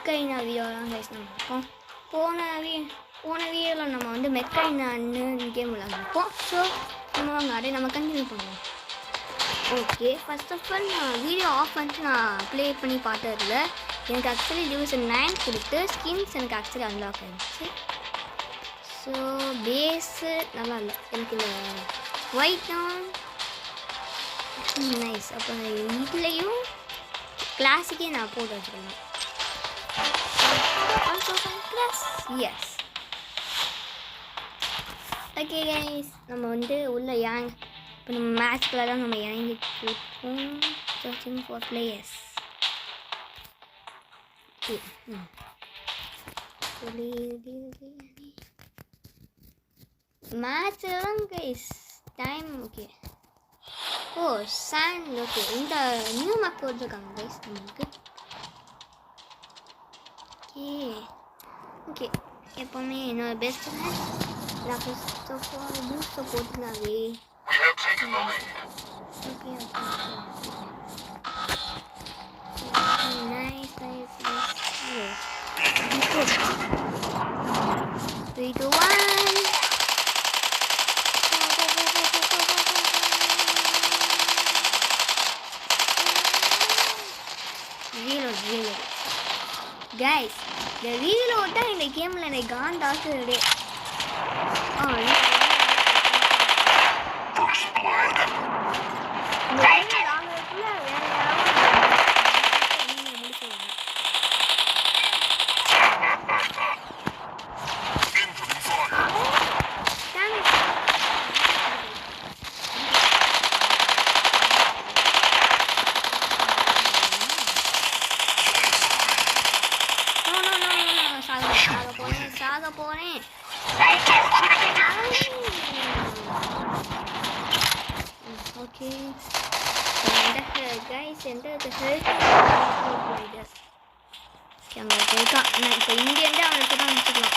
மெக்கைனா video தான் guys நம்ம இருக்கோம். போன வீடியோவில் நம்ம வந்து மெக்கைனான்னு கேம் விளாண்டுருப்போம். ஸோ நம்ம கண்டினியூ பண்ணுவோம். ஓகே, ஃபர்ஸ்ட் ஆஃப் ஆல் நான் வீடியோ ஆஃப் பண்ணிட்டு நான் ப்ளே பண்ணி பார்த்ததில்ல. எனக்கு ஆக்சுவலி டிவிஷன் 9 கொடுத்து ஸ்கின்ஸ் எனக்கு ஆக்சுவலி அன்லாக் ஆகிடுச்சு. ஸோ பேஸு நல்லா இல்லை எனக்கு. இந்த ஒயிட் தான் நைஸ். அப்போ இதுலேயும் கிளாஸுக்கே நான் போட்டு வச்சுருந்தேன். எஸ் ஓகே கைஸ், நம்ம வந்து உள்ள இப்போ நம்ம மேட்ச்ல தான் நம்ம இறங்கிட்டு இருக்கோம். Searching for players. மேட்ச் தான் கைஸ் டைம். ஓகே, ஓ சாண்ட். ஓகே, இந்த நியூ மேப் போட்டுருக்காங்க கைஸ் நம்மளுக்கு. ஓகே எப்போவுமே என்னோட பெஸ்ட் மேட்ச் நான் ஃபர்ஸ்ட் ஆஃப் ஆல் பூஸ்ட்டை போட்டுனாவே. Okay nice nice nice. 3 2 1. Reload. Guys, the reload தான் இந்த கேமில் எனக்கு காண்டாக்குது. சாக போறேன். ஓகே கைஸ், எந்த ஹெல்த் அங்கே இருக்கா. நான் இப்போ இங்கேருந்து அவனுக்கு தான் அனுப்பிச்சிக்கலாம்.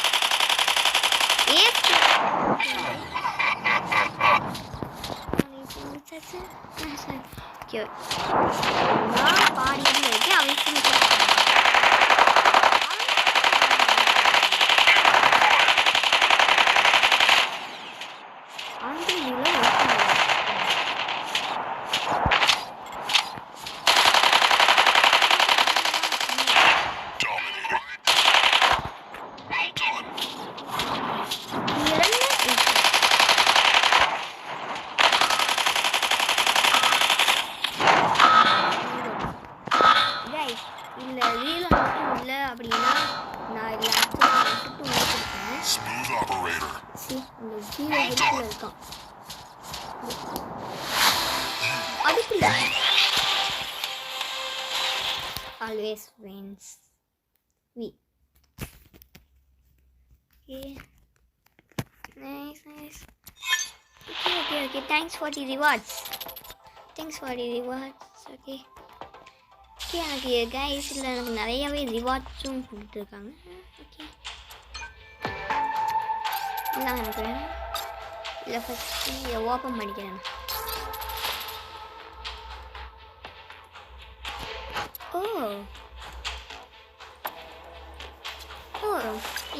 நான் பாடிட்டு இருக்கேன். அவன் always wins. We. Okay. Nice. Okay. Thanks for the rewards. Okay. Guys, இதுல நமக்கு நிறையவே ரிவார்ட்ஸும் கொடுத்துருக்காங்க. ஓகே, நான் நினைக்கிறேன் இதை ஃபஸ்ட்டு ஓப்பன் பண்ணிக்கிறேன்.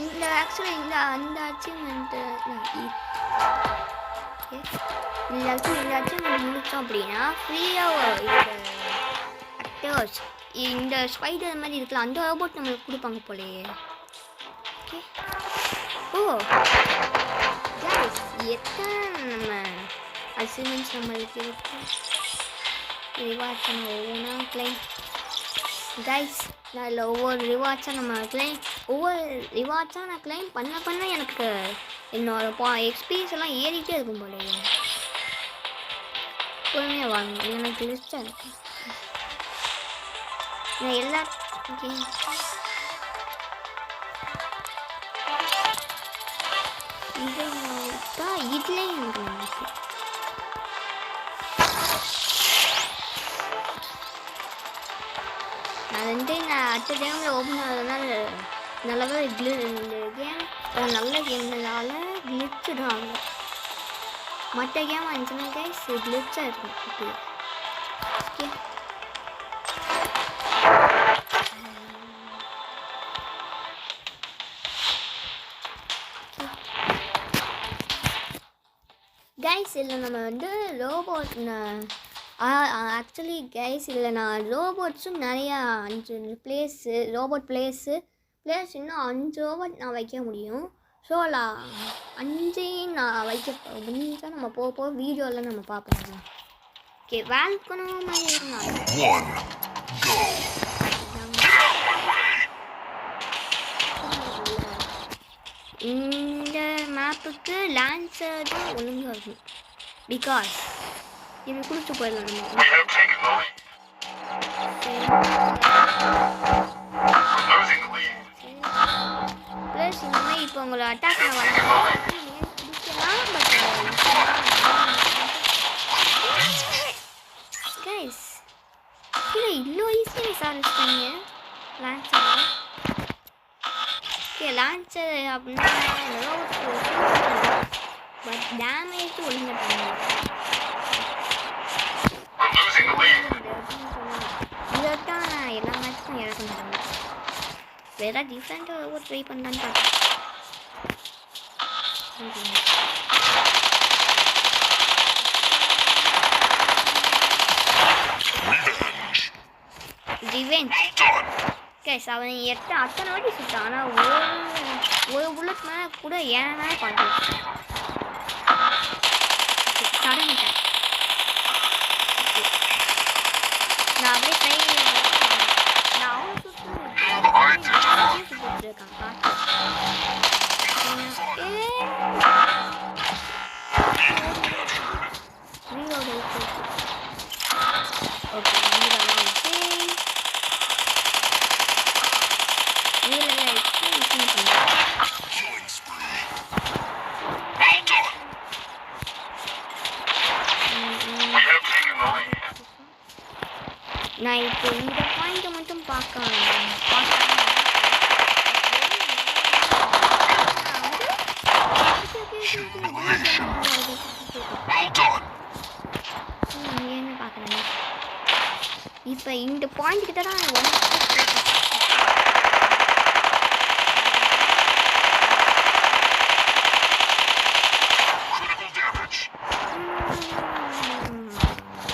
இந்த ஆக்சுவலி அந்த அச்சீவ்மெண்ட்டு இந்த அச்சீவ்மெண்ட் முடித்தோம் அப்படின்னா ஃப்ரீயாக ஆக்டர்ஸ் இந்த ஸ்பைடர் மாதிரி இருக்கலாம், அந்த ரோபோட் நம்மளுக்கு கொடுப்பாங்க போலையே. ஓகே, எத்தனை நம்ம அச்சீவ்மெண்ட்ஸ் நம்மளுக்கு இருக்கு. ரிவார்ட்ஸ் நம்ம ஒவ்வொன்றா கிளைம் கைஸ். நான் இல்லை ஒவ்வொரு ரிவார்ட்ஸாக நான் கிளைம் பண்ண எனக்கு என்னோட எக்ஸ்பீரியன்ஸ் எல்லாம் ஏறிட்டே இருக்கும் போலையே. பொறுமையாக வாங்க, எனக்கு லிஸ்ட்டாக இருக்கு. நான் எல்லா இதுலேயும் எனக்கு நினைச்சு நான் அடுத்த டைமில் ஓப்பன் ஆகிறதுனால நல்லாவே இந்த கேம் நல்ல கேம்னால கிளிச்சு தான் ஆகும். மற்ற கேம் இருந்துச்சுன்னா கைஸ் கிளிச்சாக இருக்கும். ஓகே கைஸ் இதில் நம்ம வந்து ரோபோட் ஆக்சுவலி கைஸ் இதில் நான் ரோபோட்ஸும் நிறையா 5 பிளேஸ் இன்னும் 5 ரோபோட் நான் வைக்க முடியும். ஸோ 5ஐயும் நான் வைக்க முடிஞ்சால் நம்ம போக வீடியோவில் நம்ம பார்ப்போம். ஓகே வேல்கணும் இந்த மேப்புக்கு லான்சர் தான் ஒழுங்காக இருக்கும். பிகாஸ் இது குளிச்சு போயிடலாம் ப்ளஸ் இந்த மாதிரி இப்போ உங்களை அட்டாக் பண்ண பிடிக்கலாம். பட் கைஸ் இல்லை இவ்வளோ ஈஸியாக விசாரிச்சிட்டாங்க லான்சர். ஓகே லான்சர் அப்படின்னா பட் டேமேஜ் ஒழுங்காக பண்ணுங்க. இதான் நான் எல்லா மேட்ச்சும் இறக்க மாட்டேன். வேறு டிஃப்ரெண்ட்டாக ட்ரை பண்ணலான்னு பார்த்தேன். கைஸ் அவன் அத்தனை வாட்டி சுட்டான். ஆனால் ஒரு புல்லட் மேலே கூட ஏன்னா பார்க்கலாம். தடங்கிட்டேன் நான் அப்படியே ட்ரை நான் அவன் சுட்டு இருக்கான் பார்த்து. ஓகே நான் இப்போ இந்த பாயிண்ட்டை மட்டும் பார்க்கலாம். என்ன பார்க்குறேன் இப்போ இந்த பாயிண்ட் கிட்ட தான்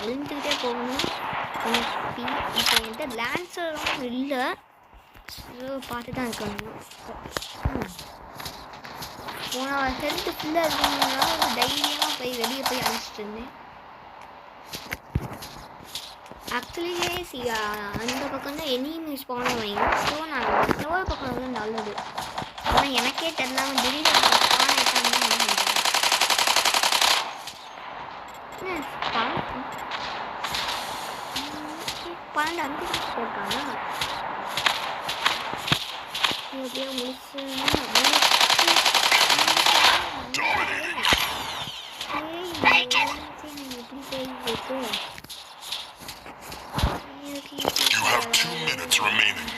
விழுந்துக்கிட்டே போகணும். இப்போ என்கிட்ட லான்சரும் இல்லை. ஸோ பார்த்து தான் இருக்கணும். போன ஹெல்த்து ஃபுல்லாக இருக்கணும்னா தைரியமாக போய் வெளியே போய் அழைச்சிட்டு இருந்தேன். ஆக்சுவலி அந்த பக்கம் தான் எனிமி ஸ்பான் வைங்க. ஸோ நான் இன்னொரு பக்கம் வந்து நல்லது. ஆனால் எனக்கே தெரியாமல் திடீர்னு ஸ்பான் ஆகிட்டாங்கன்னா என்ன 12 போட்டாங்க. எப்படியோ முடிச்சு எப்படி போயிருக்கு. You have 2 minutes remaining.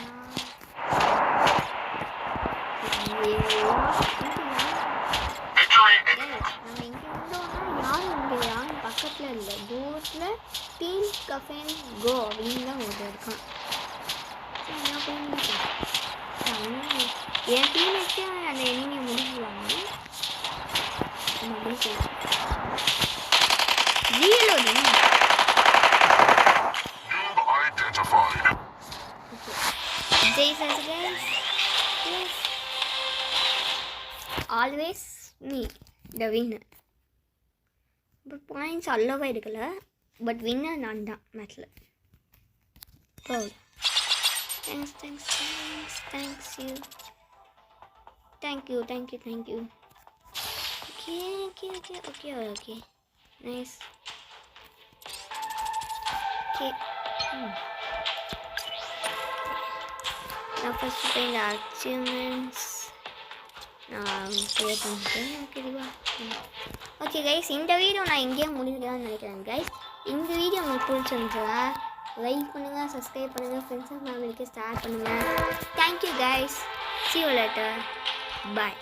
பக்கத்தில் இல்லை தூரத்தில் டீம் கஃபேன் கோ அப்படின்னு தான் ஒரு இருக்கான். என் டீம் வச்சு அந்த எனிமியை முடிஞ்சுவாங்க. Always me the winner. But points அவ்வளோவா எடுக்கலை. பட் வின்னர் நான் தான் மேட்ச்சில். தேங்க்யூ. Okay nice. ஓகே நான் ஃபஸ்ட்டு போய் இந்த அச்சீவ்மெண்ட்ஸ் நான் ப்ளே பண்ணிட்டேன். ஓகேவா? ஓகே கைஸ் இந்த வீடியோ நான் எங்கேயே முடிஞ்சுக்கலாம்னு நினைக்கிறேன் கைஸ். இந்த வீடியோ உங்களுக்கு பிடிச்சிருந்துச்சுன்னா லைக் பண்ணுங்கள், சப்ஸ்கிரைப் பண்ணுங்கள், ஃப்ரெண்ட்ஸ் அண்ட் ஃபேமிலிக்கு ஸ்டார்ட் பண்ணுங்கள். Thank you guys. See you later. Bye.